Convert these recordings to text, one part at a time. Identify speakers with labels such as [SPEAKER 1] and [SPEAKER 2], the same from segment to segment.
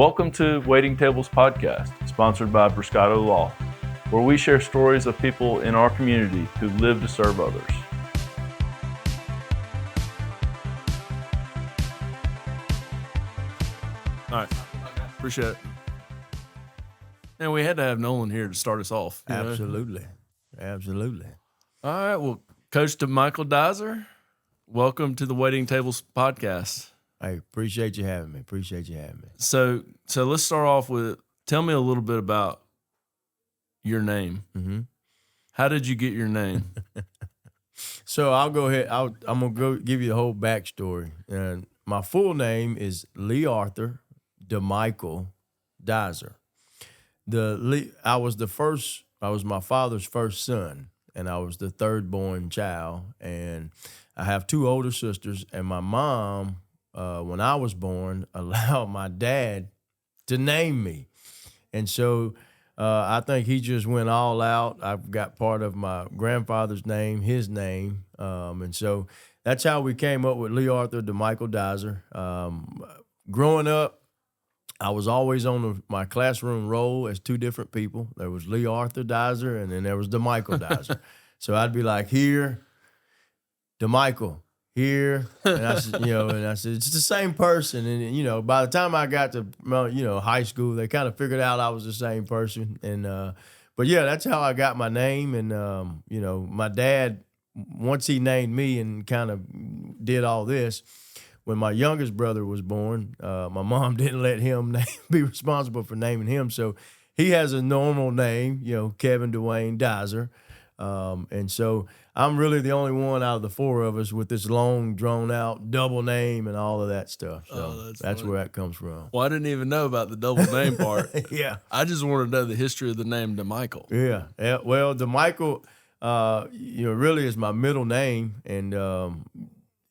[SPEAKER 1] Welcome to Waiting Tables Podcast, sponsored by Briscato Law, where we share stories of people in our community who live to serve others.
[SPEAKER 2] All right. Appreciate it. And we had to have Nolan here to start us off.
[SPEAKER 3] Absolutely. Absolutely.
[SPEAKER 2] All right. Well, Coach DeMichael Dizer, welcome to the Waiting Tables Podcast.
[SPEAKER 3] I appreciate you having me.
[SPEAKER 2] So let's start off with, tell me a little bit about your name.
[SPEAKER 3] Mm-hmm.
[SPEAKER 2] How did you get your name?
[SPEAKER 3] So I'll go ahead. I'm going to go give you the whole backstory. And my full name is Lee Arthur DeMichael Dizer. I was my father's first son, and I was the third born child. And I have two older sisters, and my mom, when I was born, allowed my dad to name me. And so I think he just went all out. I've got part of my grandfather's name, his name. And so that's how we came up with Lee Arthur DeMichael Dizer. Growing up, I was always on my classroom roll as two different people. There was Lee Arthur Dizer, and then there was DeMichael Dizer. So I'd be like, here, DeMichael, here. And I said, it's the same person. And, by the time I got to, high school, they kind of figured out I was the same person. And, but yeah, that's how I got my name. And, my dad, once he named me and kind of did all this, when my youngest brother was born, my mom didn't let him be responsible for naming him. So he has a normal name, Kevin Dwayne Dizer. And so I'm really the only one out of the four of us with this long, drawn-out double name and all of that stuff. So that's where that comes from.
[SPEAKER 2] Well, I didn't even know about the double name part.
[SPEAKER 3] Yeah.
[SPEAKER 2] I just want to know the history of the name DeMichael.
[SPEAKER 3] Yeah. Well, DeMichael, really is my middle name, and I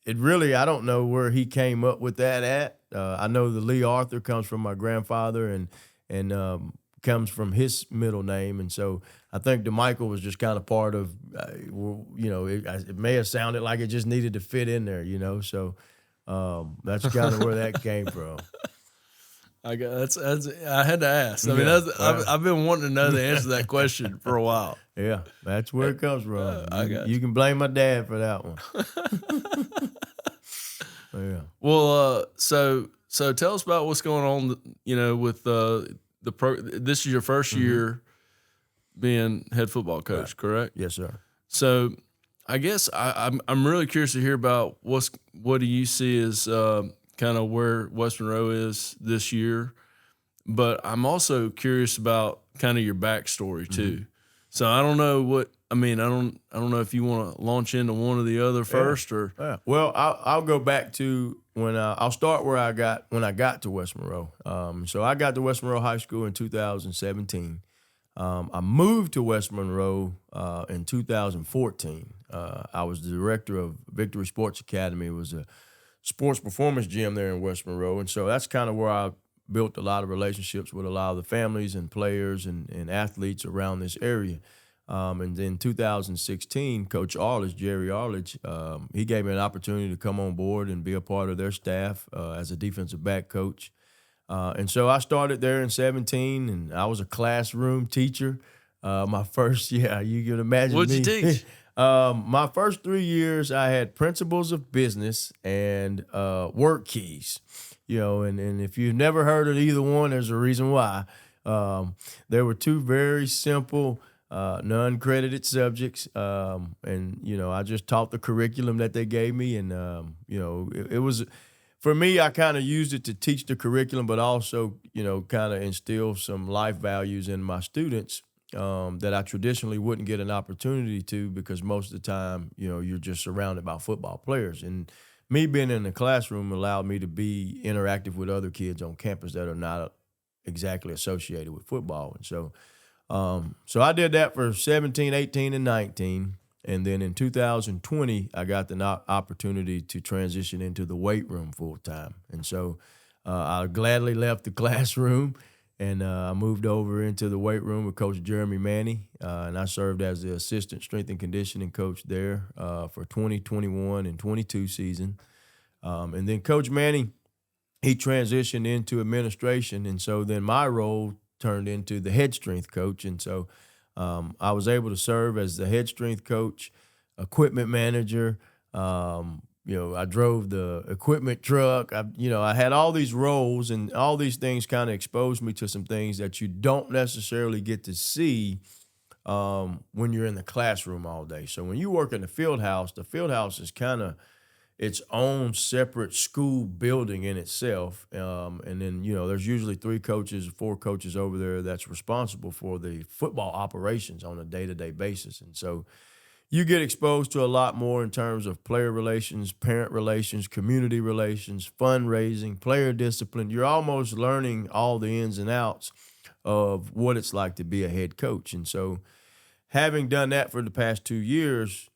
[SPEAKER 3] don't know where he came up with that at. I know the Lee Arthur comes from my grandfather and comes from his middle name. And so I think DeMichael was just kind of part of, it may have sounded like it just needed to fit in there, So that's kind of where that came from.
[SPEAKER 2] I had to ask. I mean, I've been wanting to know the answer to that question for a while.
[SPEAKER 3] Yeah, that's where it comes from. You can blame my dad for that one. Yeah.
[SPEAKER 2] Well, so tell us about what's going on. With this is your first year being head football coach, right? Correct?
[SPEAKER 3] Yes, sir.
[SPEAKER 2] So I guess I'm really curious to hear about what do you see as kind of where West Monroe is this year, but I'm also curious about kind of your backstory too. Mm-hmm. So I don't know I don't know if you want to launch into one or the other first, or.
[SPEAKER 3] Yeah. Well, I'll go back to when I'll start when I got to West Monroe. So I got to West Monroe High School in 2017. I moved to West Monroe in 2014. I was the director of Victory Sports Academy. It was a sports performance gym there in West Monroe, and so that's kind of where I built a lot of relationships with a lot of the families and players and athletes around this area. And then 2016, Coach Arledge, Jerry Arledge, he gave me an opportunity to come on board and be a part of their staff as a defensive back coach. And so I started there in 17, and I was a classroom teacher. My first, you can imagine
[SPEAKER 2] What'd
[SPEAKER 3] me.
[SPEAKER 2] you teach?
[SPEAKER 3] My first 3 years, I had principles of business and work keys. And if you've never heard of either one, there's a reason why. There were two very simple, non-credited subjects, and I just taught the curriculum that they gave me, and it was, for me, I kind of used it to teach the curriculum, but also kind of instill some life values in my students that I traditionally wouldn't get an opportunity to, because most of the time you're just surrounded by football players, and me being in the classroom allowed me to be interactive with other kids on campus that are not exactly associated with football. And so I did that for 17, 18, and 19. And then in 2020, I got the opportunity to transition into the weight room full time. And so I gladly left the classroom, and I moved over into the weight room with Coach Jeremy Manny. And I served as the assistant strength and conditioning coach there for 2021 and 22 season. And then Coach Manny he transitioned into administration, and so then my role turned into the head strength coach, and so I was able to serve as the head strength coach, equipment manager. I drove the equipment truck. I had all these roles, and all these things kind of exposed me to some things that you don't necessarily get to see when you're in the classroom all day. So when you work in the field house is kind of its own separate school building in itself. And then, there's usually 4 coaches over there that's responsible for the football operations on a day-to-day basis. And so you get exposed to a lot more in terms of player relations, parent relations, community relations, fundraising, player discipline. You're almost learning all the ins and outs of what it's like to be a head coach. And so having done that for the past 2 years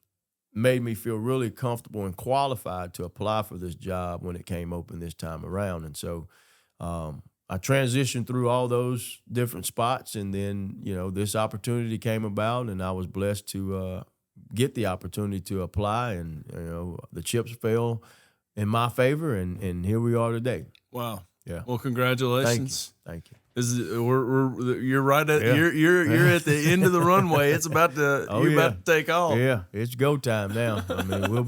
[SPEAKER 3] made me feel really comfortable and qualified to apply for this job when it came open this time around. And so I transitioned through all those different spots, and then, this opportunity came about, and I was blessed to get the opportunity to apply, and, the chips fell in my favor, and here we are today.
[SPEAKER 2] Wow.
[SPEAKER 3] Yeah.
[SPEAKER 2] Well, congratulations.
[SPEAKER 3] Thank you.
[SPEAKER 2] You're right at you're at the end of the runway. It's about to about to take off.
[SPEAKER 3] Yeah, it's go time now. I mean, we'll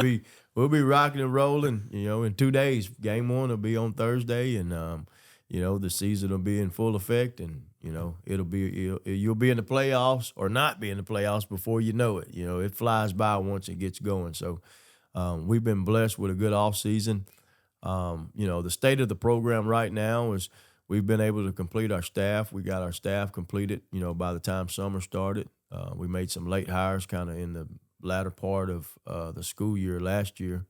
[SPEAKER 3] be rocking and rolling. In 2 days. Game 1 will be on Thursday, and the season will be in full effect, and you'll be in the playoffs or not be in the playoffs before you know it. It flies by once it gets going. So we've been blessed with a good off season. The state of the program right now is we've been able to complete our staff. We got our staff completed, by the time summer started. We made some late hires kind of in the latter part of the school year last year.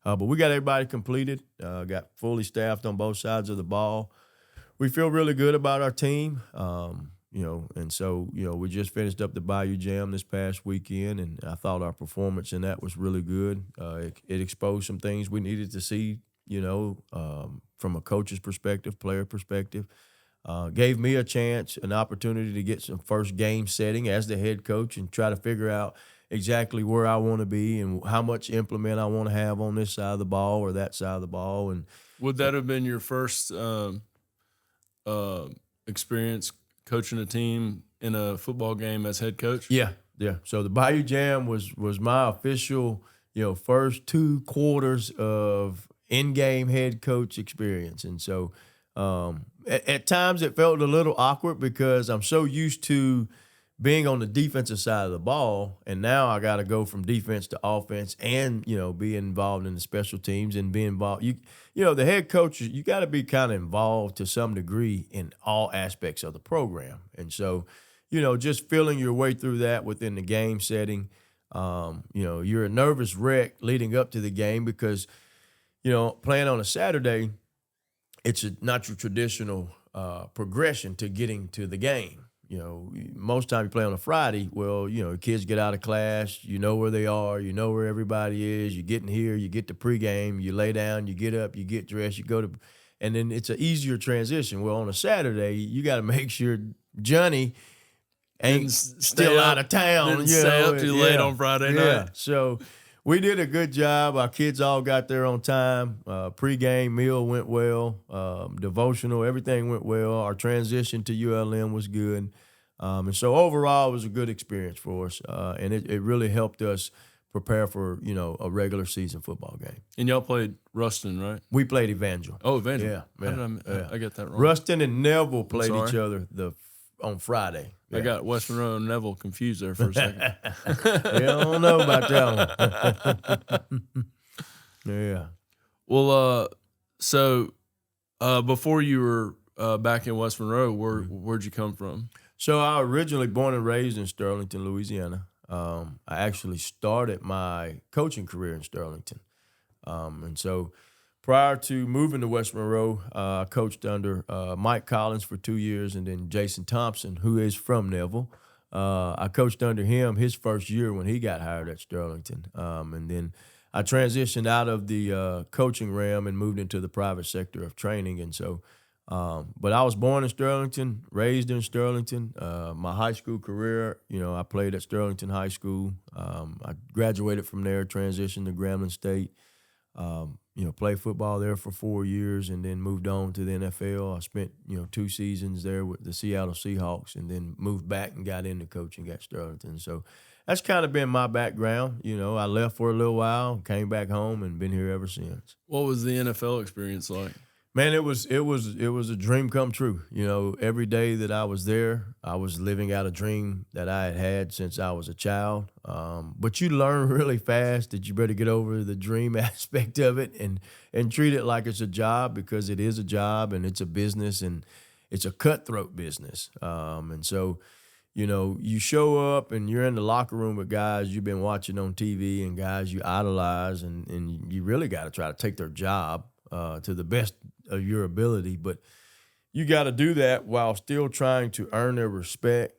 [SPEAKER 3] But we got everybody completed, got fully staffed on both sides of the ball. We feel really good about our team, and so, we just finished up the Bayou Jam this past weekend, and I thought our performance in that was really good. It exposed some things we needed to see, from a coach's perspective, player perspective. Gave me a chance, an opportunity to get some first game setting as the head coach and try to figure out exactly where I want to be and how much implement I want to have on this side of the ball or that side of the ball. And
[SPEAKER 2] would that have been your first experience coaching a team in a football game as head coach?
[SPEAKER 3] Yeah. So the Bayou Jam was my official, first 2 quarters of in-game head coach experience. And so at times it felt a little awkward because I'm so used to being on the defensive side of the ball, and now I got to go from defense to offense and, be involved in the special teams and be involved. The head coach, you got to be kind of involved to some degree in all aspects of the program. And so, just feeling your way through that within the game setting, you're a nervous wreck leading up to the game because, playing on a Saturday, it's not your traditional progression to getting to the game. Most time you play on a Friday, well, kids get out of class, where they are, where everybody is, you get in here, you get to pregame, you lay down, you get up, you get dressed, you go to, and then it's an easier transition. Well, on a Saturday, you got to make sure Johnny ain't still out of town.
[SPEAKER 2] Didn't stay up too late on Friday night.
[SPEAKER 3] So we did a good job. Our kids all got there on time. Pre-game meal went well. Devotional, everything went well. Our transition to ULM was good. And so overall, it was a good experience for us. And it really helped us prepare for, a regular season football game.
[SPEAKER 2] And y'all played Ruston, right?
[SPEAKER 3] We played Evangel.
[SPEAKER 2] Oh, Evangel.
[SPEAKER 3] Yeah.
[SPEAKER 2] I got that wrong.
[SPEAKER 3] Ruston and Neville played each other on Friday.
[SPEAKER 2] I got West Monroe and Neville confused there for a second.
[SPEAKER 3] I don't know about that one. Yeah.
[SPEAKER 2] Well, so before you were back in West Monroe, where'd you come from?
[SPEAKER 3] So I originally born and raised in Sterlington, Louisiana. I actually started my coaching career in Sterlington. And so prior to moving to West Monroe, I coached under Mike Collins for 2 years, and then Jason Thompson, who is from Neville. I coached under him his first year when he got hired at Sterlington. And then I transitioned out of the coaching realm and moved into the private sector of training. And so, but I was born in Sterlington, raised in Sterlington. My high school career, I played at Sterlington High School. I graduated from there, transitioned to Grambling State. Played football there for 4 years and then moved on to the NFL. I spent, 2 seasons there with the Seattle Seahawks and then moved back and got into coaching at Sterling. So that's kind of been my background. I left for a little while, came back home, and been here ever since.
[SPEAKER 2] What was the NFL experience like?
[SPEAKER 3] Man, it was a dream come true. Every day that I was there, I was living out a dream that I had had since I was a child. But you learn really fast that you better get over the dream aspect of it and treat it like it's a job, because it is a job and it's a business and it's a cutthroat business. And so, you show up and you're in the locker room with guys you've been watching on TV and guys you idolize, and you really got to try to take their job to the best of your ability, but you got to do that while still trying to earn their respect,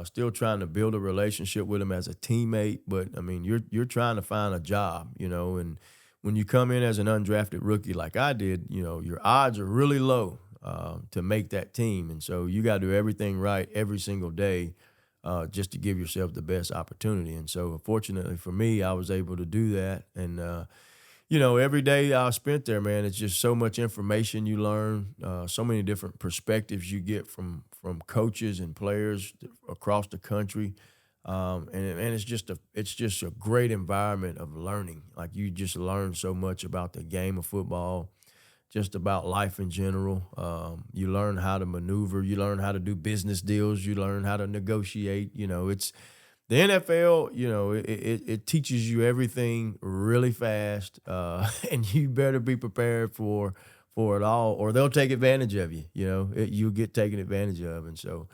[SPEAKER 3] still trying to build a relationship with them as a teammate. But I mean, you're trying to find a job, and when you come in as an undrafted rookie like I did, your odds are really low to make that team, and so you got to do everything right every single day just to give yourself the best opportunity. And so, fortunately for me, I was able to do that, and every day I spent there, man, it's just so much information you learn, so many different perspectives you get from coaches and players across the country, and it's just a great environment of learning. Like, you just learn so much about the game of football, just about life in general. You learn how to maneuver, you learn how to do business deals, you learn how to negotiate. It's the NFL, it teaches you everything really fast, and you better be prepared for it all, or they'll take advantage of you. You'll get taken advantage of. And so,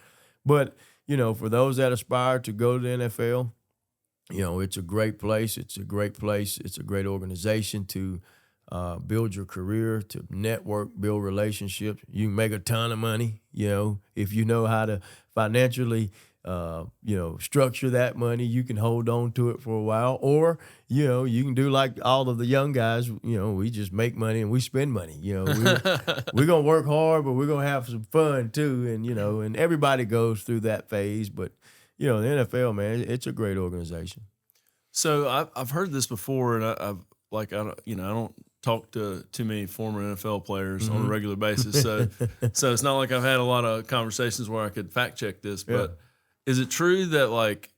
[SPEAKER 3] but, for those that aspire to go to the NFL, it's a great place. It's a great place. It's a great organization to build your career, to network, build relationships. You can make a ton of money, if you know how to financially structure that money. You can hold on to it for a while, or, you can do like all of the young guys, we just make money and we spend money. We're going to work hard, but we're going to have some fun too. And, and everybody goes through that phase, but, the NFL, man, it's a great organization.
[SPEAKER 2] So I've heard this before, and I don't talk to too many former NFL players on a regular basis. So it's not like I've had a lot of conversations where I could fact check this, but is it true that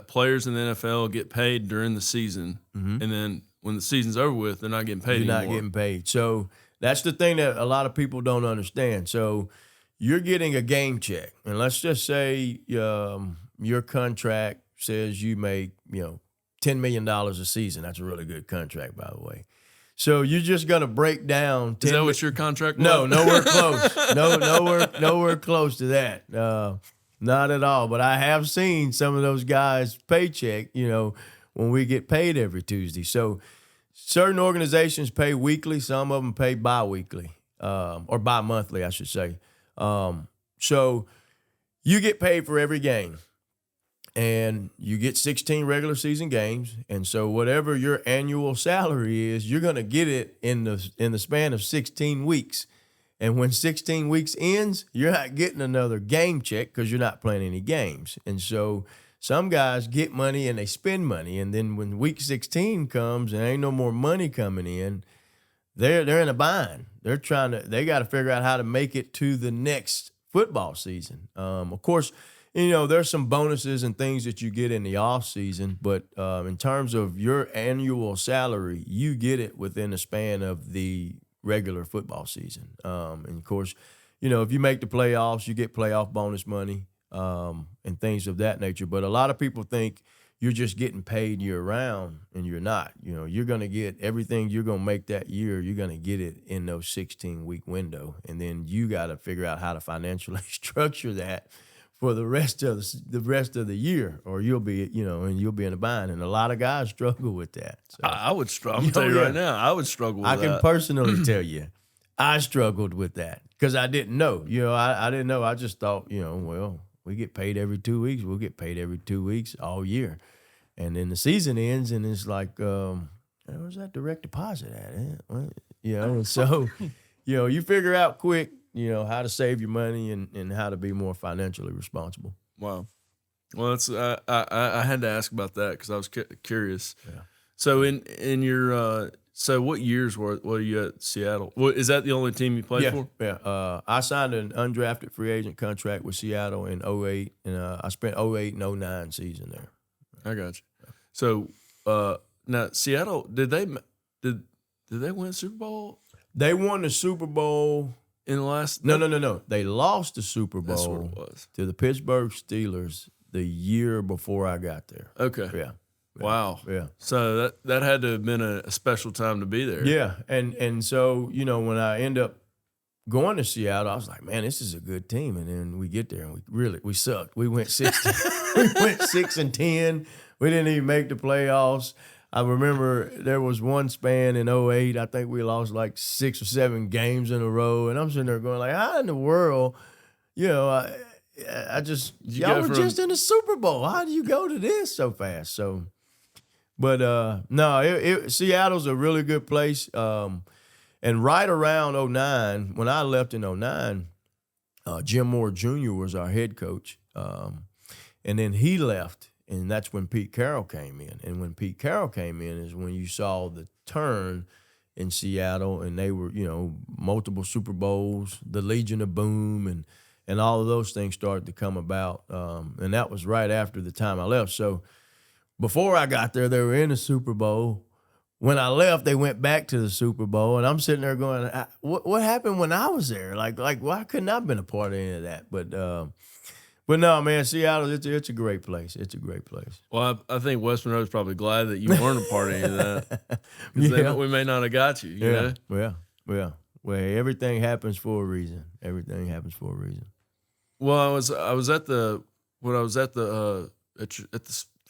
[SPEAKER 2] players in the NFL get paid during the season, and then when the season's over with, they're not getting paid anymore?
[SPEAKER 3] You're not getting paid. So that's the thing that a lot of people don't understand. So you're getting a game check, and let's just say your contract says you make $10 million a season. That's a really good contract, by the way. So you're just gonna break down.
[SPEAKER 2] Is that what your contract was?
[SPEAKER 3] No, nowhere close. Nowhere close to that. Not at all. But I have seen some of those guys' paycheck, when we get paid every Tuesday. So certain organizations pay weekly. Some of them pay bi-weekly, or bi-monthly, I should say. So you get paid for every game. And you get 16 regular season games. And so whatever your annual salary is, you're going to get it in the span of 16 weeks. And when 16 weeks ends, you're not getting another game check because you're not playing any games. And so some guys get money and they spend money. And then when week 16 comes and ain't no more money coming in, they're in a bind. They got to figure out how to make it to the next football season. Of course, there's some bonuses and things that you get in the off season, but in terms of your annual salary, you get it within the span of the regular football season. And of course, if you make the playoffs, you get playoff bonus money and things of that nature. But a lot of people think you're just getting paid year round, and you're not. You're going to get everything you're going to make that year. You're going to get it in those 16-week window, and then you got to figure out how to financially structure that for the rest of the year, or you'll be in a bind. And a lot of guys struggle with that. So,
[SPEAKER 2] I would struggle. I'm telling you right now, I would struggle with that.
[SPEAKER 3] I can personally tell you, I struggled with that because I didn't know. I didn't know. I just thought, well, we get paid every 2 weeks. We'll get paid every 2 weeks all year. And then the season ends, and it's like, where's that direct deposit at? And so, you figure out quick, how to save your money and how to be more financially responsible.
[SPEAKER 2] Wow. Well, that's I had to ask about that because I was curious.
[SPEAKER 3] Yeah.
[SPEAKER 2] So in your So what years were you at Seattle? Is that the only team you played for?
[SPEAKER 3] Yeah. I signed an undrafted free agent contract with Seattle in 2008, and I spent 2008 and 2009 season there.
[SPEAKER 2] I got you. So now Seattle, did they win the Super Bowl
[SPEAKER 3] They won the Super Bowl.
[SPEAKER 2] in the last?
[SPEAKER 3] No. They lost the Super
[SPEAKER 2] That's what
[SPEAKER 3] Bowl
[SPEAKER 2] it was.
[SPEAKER 3] to the Pittsburgh Steelers the year before I got there.
[SPEAKER 2] Okay.
[SPEAKER 3] Yeah.
[SPEAKER 2] Wow.
[SPEAKER 3] Yeah.
[SPEAKER 2] So that had to have been a special time to be there.
[SPEAKER 3] Yeah. And so, when I end up going to Seattle, I was like, man, this is a good team. And then we get there and we sucked. We went 6-10. We didn't even make the playoffs. I remember there was one span in 2008. I think we lost like 6 or 7 games in a row. And I'm sitting there going like, how in the world, y'all were just in the Super Bowl. How do you go to this so fast? So, but no, Seattle's a really good place. And right around 2009, when I left in 2009, Jim Moore Jr. was our head coach. And then he left. And that's when Pete Carroll came in. And when Pete Carroll came in is when you saw the turn in Seattle, and they were, multiple Super Bowls, the Legion of Boom, and all of those things started to come about. And that was right after the time I left. So before I got there, they were in the Super Bowl. When I left, they went back to the Super Bowl, and I'm sitting there going, what happened when I was there? Like why couldn't I have been a part of any of that? But no, man, Seattle, it's a great place. It's a great place.
[SPEAKER 2] Well, I think West Monroe's probably glad that you weren't a part of any of that. Because we may not have got you, you know?
[SPEAKER 3] Yeah. Well, everything happens for a reason. Everything happens for a reason.
[SPEAKER 2] Well, I was at the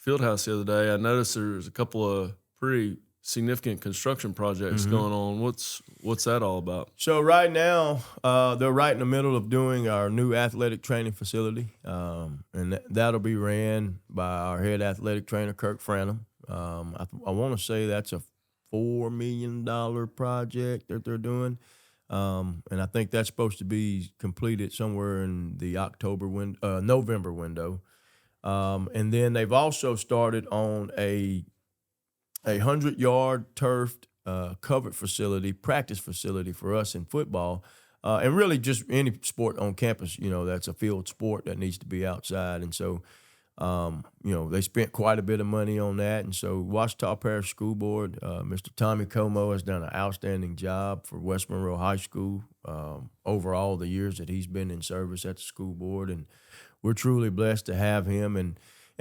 [SPEAKER 2] field house the other day. I noticed there was a couple of pretty significant construction projects going on. What's that all about?
[SPEAKER 3] So right now, they're right in the middle of doing our new athletic training facility, and that'll be ran by our head athletic trainer, Kirk Franham. I want to say that's a $4 million project that they're doing, and I think that's supposed to be completed somewhere in the November window. And then they've also started on a 100-yard turfed covered facility, practice facility for us in football, and really just any sport on campus, that's a field sport that needs to be outside. And so, they spent quite a bit of money on that. And so Washita Parish School Board, Mr. Tommy Como has done an outstanding job for West Monroe High School over all the years that he's been in service at the school board. And we're truly blessed to have him. And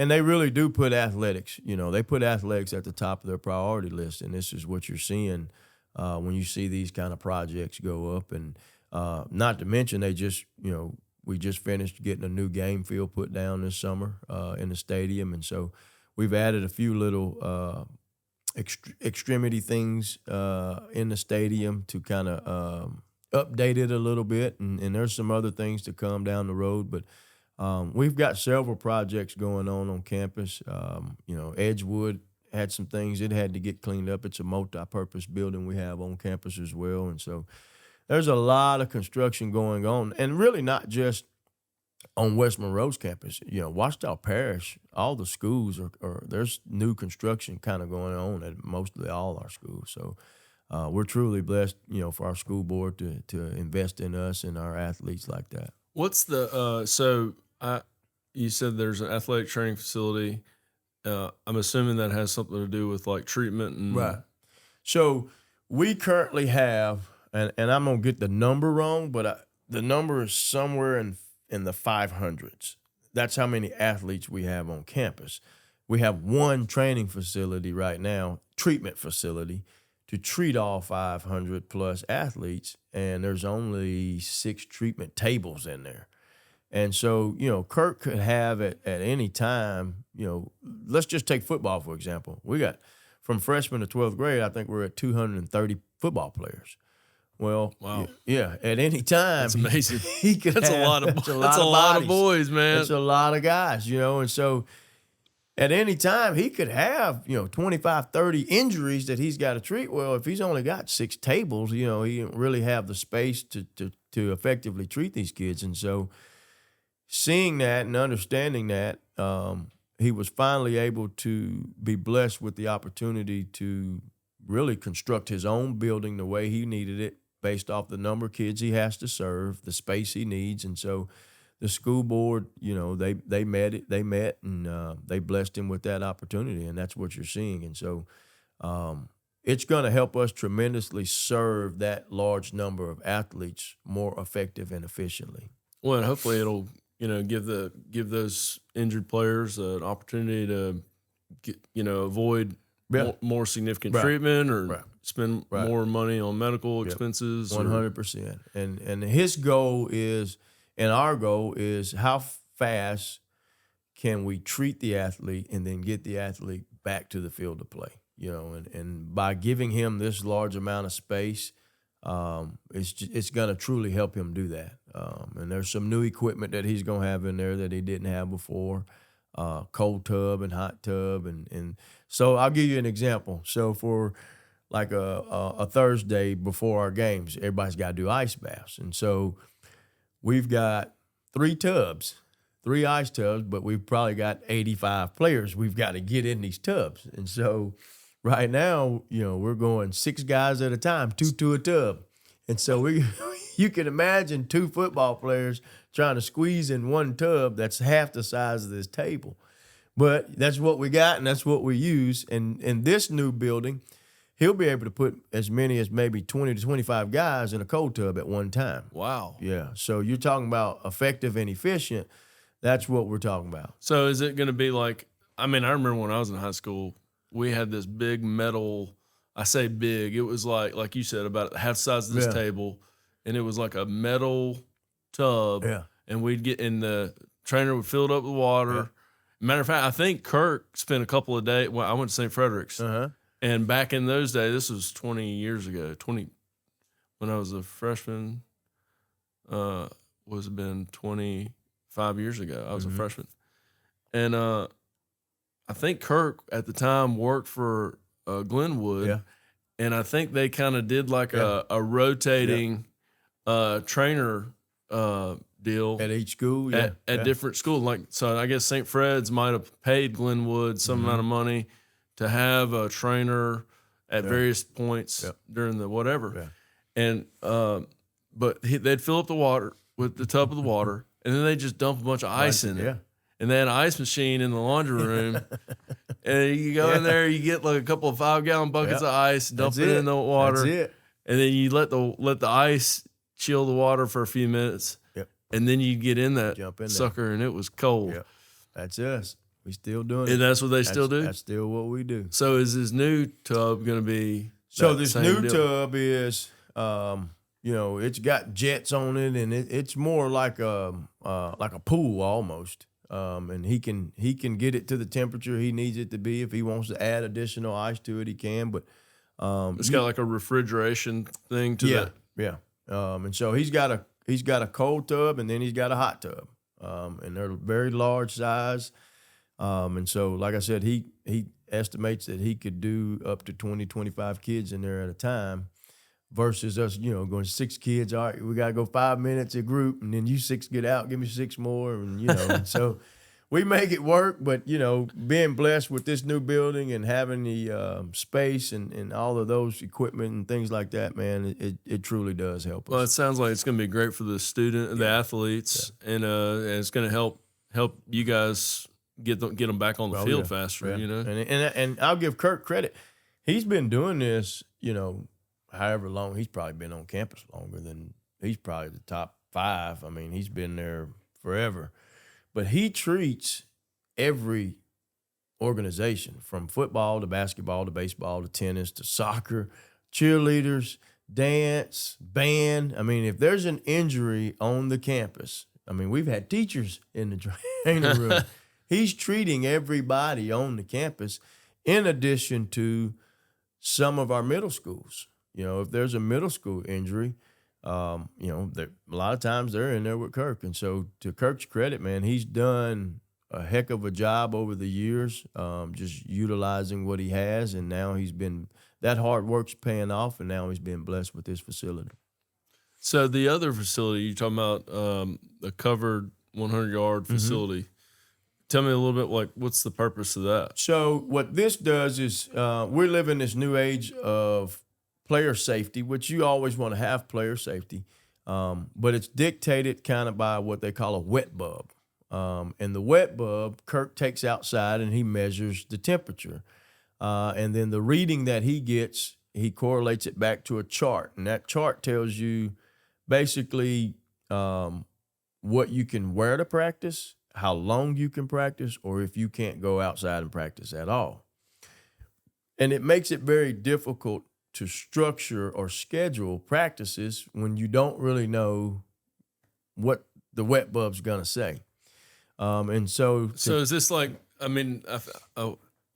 [SPEAKER 3] they really do put athletics, they put athletics at the top of their priority list. And this is what you're seeing when you see these kind of projects go up. And not to mention we just finished getting a new game field put down this summer in the stadium. And so we've added a few little extremity things in the stadium to kind of update it a little bit. And there's some other things to come down the road. But we've got several projects going on campus. Edgewood had some things it had to get cleaned up. It's a multi-purpose building we have on campus as well. And so there's a lot of construction going on, and really not just on West Monroe's campus. Washita Parish, all the schools there's new construction kind of going on at mostly all our schools. So we're truly blessed, for our school board to invest in us and our athletes like that.
[SPEAKER 2] What's the you said there's an athletic training facility. I'm assuming that has something to do with like treatment and
[SPEAKER 3] right. So we currently have, and I'm gonna get the number wrong, but the number is somewhere in the 500s. That's how many athletes we have on campus. We have one training facility right now, treatment facility, to treat all 500 plus athletes, and there's only 6 treatment tables in there. And so, Kirk could have at any time, let's just take football, for example. We got from freshman to 12th grade, I think we're at 230 football players. Well,
[SPEAKER 2] wow.
[SPEAKER 3] Yeah, at any time.
[SPEAKER 2] That's amazing.
[SPEAKER 3] He could
[SPEAKER 2] that's
[SPEAKER 3] have,
[SPEAKER 2] a lot of
[SPEAKER 3] that's
[SPEAKER 2] that's a lot of boys, man.
[SPEAKER 3] That's a lot of guys, and so at any time he could have, 25, 30 injuries that he's got to treat. Well, if he's only got 6 tables, he don't really have the space to effectively treat these kids. And so seeing that and understanding that, he was finally able to be blessed with the opportunity to really construct his own building the way he needed it based off the number of kids he has to serve, the space he needs. And so the school board, they met and they blessed him with that opportunity, and that's what you're seeing. And so it's going to help us tremendously serve that large number of athletes more effective and efficiently.
[SPEAKER 2] Well, and hopefully it'll give those injured players an opportunity to avoid more significant treatment or spend more money on medical expenses.
[SPEAKER 3] 100%. And his goal is, and our goal is, how fast can we treat the athlete and then get the athlete back to the field of play? And by giving him this large amount of space, it's going to truly help him do that. And there's some new equipment that he's going to have in there that he didn't have before, cold tub and hot tub. And so I'll give you an example. So for like a Thursday before our games, everybody's got to do ice baths. And so we've got 3 ice tubs, but we've probably got 85 players we've got to get in these tubs. And so right now, we're going 6 guys at a time, 2 to a tub. And so you can imagine 2 football players trying to squeeze in one tub that's half the size of this table. But that's what we got, and that's what we use. And in this new building, he'll be able to put as many as maybe 20 to 25 guys in a cold tub at one time.
[SPEAKER 2] Wow.
[SPEAKER 3] Yeah. So you're talking about effective and efficient. That's what we're talking about.
[SPEAKER 2] So is it going to be like, I remember when I was in high school, we had this big metal, I say big, it was like you said, about half the size of this table, and it was like a metal tub, and we'd get in, the trainer would fill it up with water. Yeah. Matter of fact, I think Kirk spent a couple of days, I went to St. Frederick's, and back in those days, this was 20 years ago, when I was a freshman, was been 25 years ago. I was a freshman. And I think Kirk at the time worked for Glenwood, and I think they kind of did like a rotating trainer deal
[SPEAKER 3] at each school,
[SPEAKER 2] at different schools. Like, so I guess St. Fred's might have paid Glenwood some amount of money to have a trainer at various points during the whatever, and but they'd fill up the water with the tub of the water, and then they just dump a bunch of ice in it. And they had an ice machine in the laundry room. And you go in there, you get like a couple of 5-gallon buckets of ice, dump it in the water.
[SPEAKER 3] That's it.
[SPEAKER 2] And then you let the ice chill the water for a few minutes.
[SPEAKER 3] Yep.
[SPEAKER 2] And then you get in that
[SPEAKER 3] Jump in
[SPEAKER 2] sucker, and it was cold.
[SPEAKER 3] Yep. That's us. We still doing it.
[SPEAKER 2] And that's what they still do?
[SPEAKER 3] That's still what we do.
[SPEAKER 2] So is this new tub going to be
[SPEAKER 3] So this new
[SPEAKER 2] deal?
[SPEAKER 3] tub is, it's got jets on it, and it's more like a pool almost. And he can get it to the temperature he needs it to be. If he wants to add additional ice to it, he can. But
[SPEAKER 2] it's got like a refrigeration thing to it.
[SPEAKER 3] Yeah. And so he's got a cold tub, and then he's got a hot tub. And they're very large size. And so, like I said, he estimates that he could do up to 20, 25 kids in there at a time. Versus us, going 6 kids. All right, we got to go 5 minutes a group, and then you 6 get out, give me 6 more, and so we make it work. But being blessed with this new building and having the space and all of those equipment and things like that, man, it truly does help us.
[SPEAKER 2] Well, it sounds like it's going to be great for the the athletes, and it's going to help you guys get them back on the field faster.
[SPEAKER 3] And I'll give Kirk credit. He's been doing this, however long. He's probably been on campus longer than he's probably the top 5. He's been there forever. But he treats every organization, from football to basketball to baseball to tennis to soccer, cheerleaders, dance, band. If there's an injury on the campus, we've had teachers in the training room. He's treating everybody on the campus, in addition to some of our middle schools. If there's a middle school injury, a lot of times they're in there with Kirk. And so, to Kirk's credit, man, he's done a heck of a job over the years, just utilizing what he has. And now that hard work's paying off, and now he's been blessed with this facility.
[SPEAKER 2] So the other facility, you're talking about the covered 100-yard facility. tell me a little bit, like, what's the purpose of that?
[SPEAKER 3] So what this does is we're living this new age of player safety, which you always want to have player safety, but it's dictated kind of by what they call a wet bulb. And the wet bulb, Kirk takes outside and he measures the temperature. And then the reading that he gets, he correlates it back to a chart. And that chart tells you basically what you can wear to practice, how long you can practice, or if you can't go outside and practice at all. And it makes it very difficult to structure or schedule practices when you don't really know what the wet bulb's going to say. And so
[SPEAKER 2] is this like, I mean,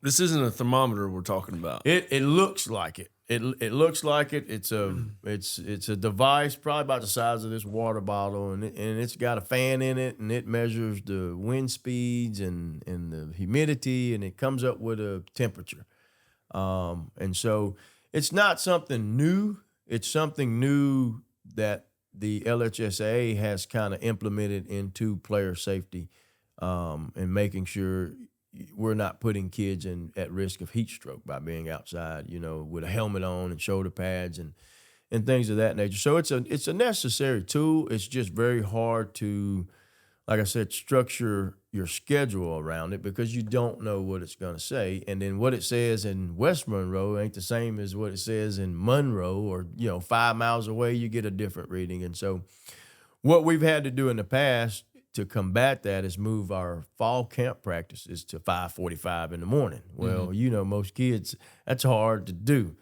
[SPEAKER 2] this isn't a thermometer we're talking about.
[SPEAKER 3] It looks like it. It looks like it. It's a device probably about the size of this water bottle, and it's got a fan in it, and it measures the wind speeds and the humidity, and it comes up with a temperature. And so it's not something new. It's something new that the LHSAA has kind of implemented into player safety, and making sure we're not putting kids at risk of heat stroke by being outside, with a helmet on and shoulder pads and things of that nature. So it's a necessary tool. It's just very hard to, like I said, structure your schedule around it because you don't know what it's going to say. And then what it says in West Monroe ain't the same as what it says in Monroe, or, 5 miles away, you get a different reading. And so what we've had to do in the past to combat that is move our fall camp practices to 5:45 in the morning. Well, most kids, that's hard to do.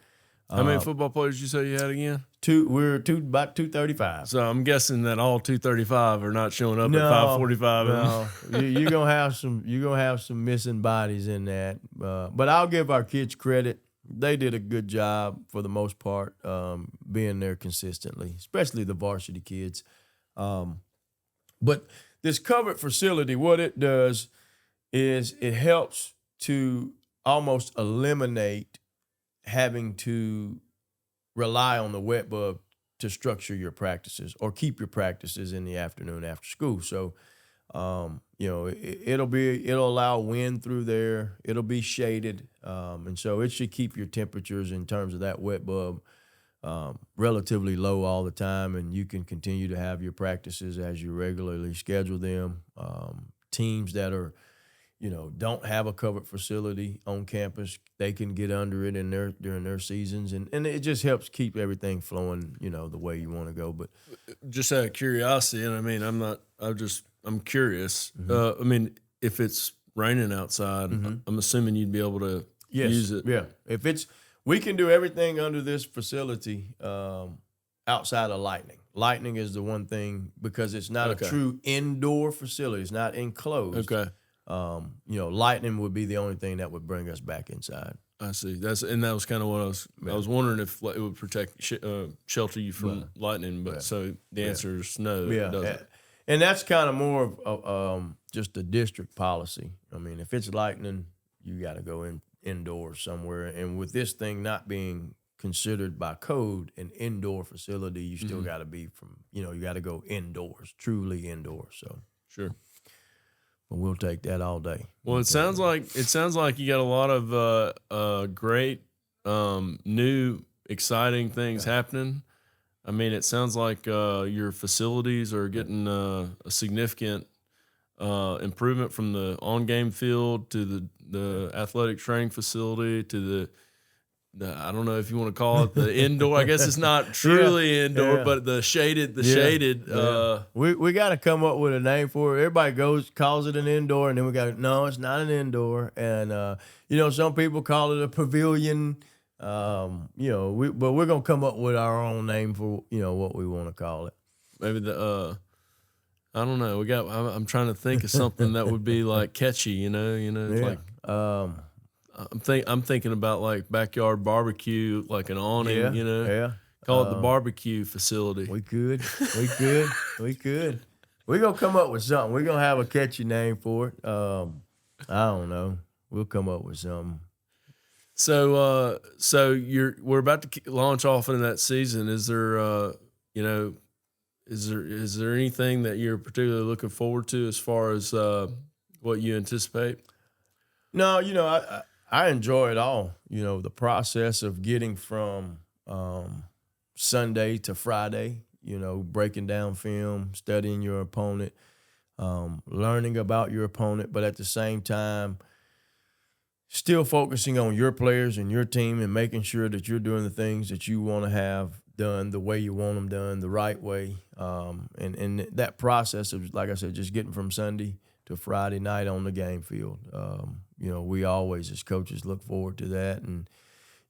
[SPEAKER 2] How many football players did you say you had again?
[SPEAKER 3] We're about 235.
[SPEAKER 2] So I'm guessing that all 235 are not showing up at 5:45.
[SPEAKER 3] No, you're gonna have some missing bodies in that. But I'll give our kids credit. They did a good job for the most part, being there consistently, especially the varsity kids. But this covered facility, what it does is it helps to almost eliminate having to rely on the wet bulb to structure your practices or keep your practices in the afternoon after school. So, it'll allow wind through there. It'll be shaded. And so it should keep your temperatures in terms of that wet bulb relatively low all the time, and you can continue to have your practices as you regularly schedule them. Teams that are, don't have a covered facility on campus, they can get under it during their seasons, and it just helps keep everything flowing, the way you want to go. But
[SPEAKER 2] just out of curiosity, and I mean, I'm curious.
[SPEAKER 3] Mm-hmm.
[SPEAKER 2] I mean, if it's raining outside, I'm assuming you'd be able to use it.
[SPEAKER 3] Yeah, we can do everything under this facility outside of Lightning. Lightning is the one thing because it's not a true indoor facility. It's not enclosed.
[SPEAKER 2] Okay.
[SPEAKER 3] Lightning would be the only thing that would bring us back inside.
[SPEAKER 2] I see. That was kind of what I was wondering if it would protect shelter you from lightning, but so the answer is no.
[SPEAKER 3] Yeah,
[SPEAKER 2] it doesn't.
[SPEAKER 3] And that's kind of more of just a district policy. I mean, if it's lightning, you got to go indoors somewhere. And with this thing not being considered by code an indoor facility, you still got to be you got to go indoors, truly indoors. So
[SPEAKER 2] sure.
[SPEAKER 3] But we'll take that all day.
[SPEAKER 2] Well, it sounds like you got a lot of great, new, exciting things happening. I mean, it sounds like your facilities are getting a significant improvement from the on-game field to the athletic training facility to the I don't know if you want to call it the indoor. I guess it's not truly indoor, but the shaded.
[SPEAKER 3] Yeah. We got to come up with a name for it. Everybody calls it an indoor, and then we got no, it's not an indoor. And some people call it a pavilion. But we're gonna come up with our own name for what we want to call it.
[SPEAKER 2] Maybe I don't know. I'm trying to think of something that would be like catchy. Like I'm thinking about like backyard barbecue, like an awning. Call it the barbecue facility.
[SPEAKER 3] We could. We're gonna come up with something. We're gonna have a catchy name for it. I don't know. We'll come up with something.
[SPEAKER 2] So we're about to launch off into that season. Is there is there anything that you're particularly looking forward to as far as what you anticipate?
[SPEAKER 3] No, I enjoy it all. The process of getting from Sunday to Friday, breaking down film, studying your opponent, learning about your opponent, but at the same time, still focusing on your players and your team and making sure that you're doing the things that you want to have done the way you want them done, the right way. And that process of, like I said, just getting from Sunday to Friday night on the game field. We always, as coaches, look forward to that. And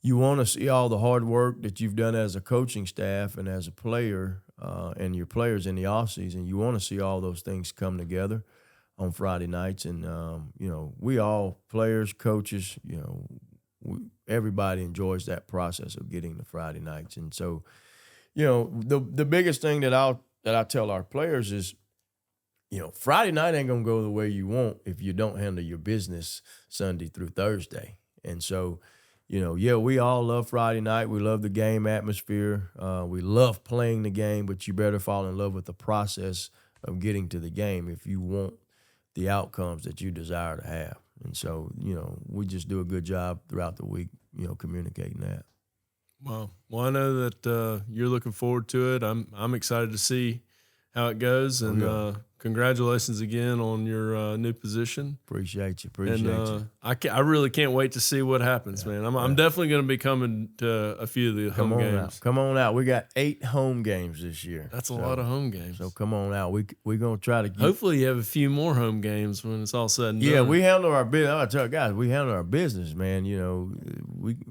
[SPEAKER 3] you want to see all the hard work that you've done as a coaching staff and as a player and your players in the offseason. You want to see all those things come together on Friday nights. And, we all, players, coaches, everybody enjoys that process of getting to Friday nights. And so, the biggest thing that I tell our players is, Friday night ain't going to go the way you want if you don't handle your business Sunday through Thursday. And so, we all love Friday night. We love the game atmosphere. We love playing the game, but you better fall in love with the process of getting to the game if you want the outcomes that you desire to have. And so, we just do a good job throughout the week, communicating that.
[SPEAKER 2] Well, I know that you're looking forward to it. I'm excited to see how it goes, and congratulations again on your new position.
[SPEAKER 3] Appreciate you.
[SPEAKER 2] I really can't wait to see what happens, man. I'm definitely going to be coming to a few of the home games.
[SPEAKER 3] Come on out. We got 8 home games this year.
[SPEAKER 2] That's a lot of home games.
[SPEAKER 3] So come on out. We're going to try to
[SPEAKER 2] hopefully you have a few more home games when it's all said and done.
[SPEAKER 3] Yeah, we handle our business. I tell you guys, we handle our business, man.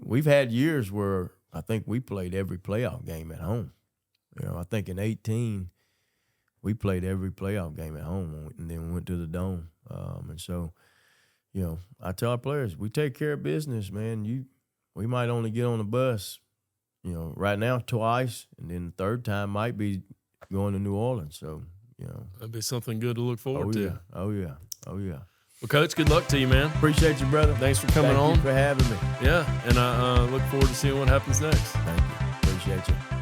[SPEAKER 3] We've had years where I think we played every playoff game at home. I think in 2018 we played every playoff game at home and then went to the Dome. And so, I tell our players, we take care of business, man. We might only get on the bus, right now twice, and then the third time might be going to New Orleans. So,
[SPEAKER 2] that'd be something good to look forward to.
[SPEAKER 3] Oh, yeah.
[SPEAKER 2] Well, Coach, good luck to you, man.
[SPEAKER 3] Appreciate you, brother.
[SPEAKER 2] Thanks for coming on.
[SPEAKER 3] Thank you for having me.
[SPEAKER 2] Yeah, and I look forward to seeing what happens next.
[SPEAKER 3] Thank you. Appreciate you.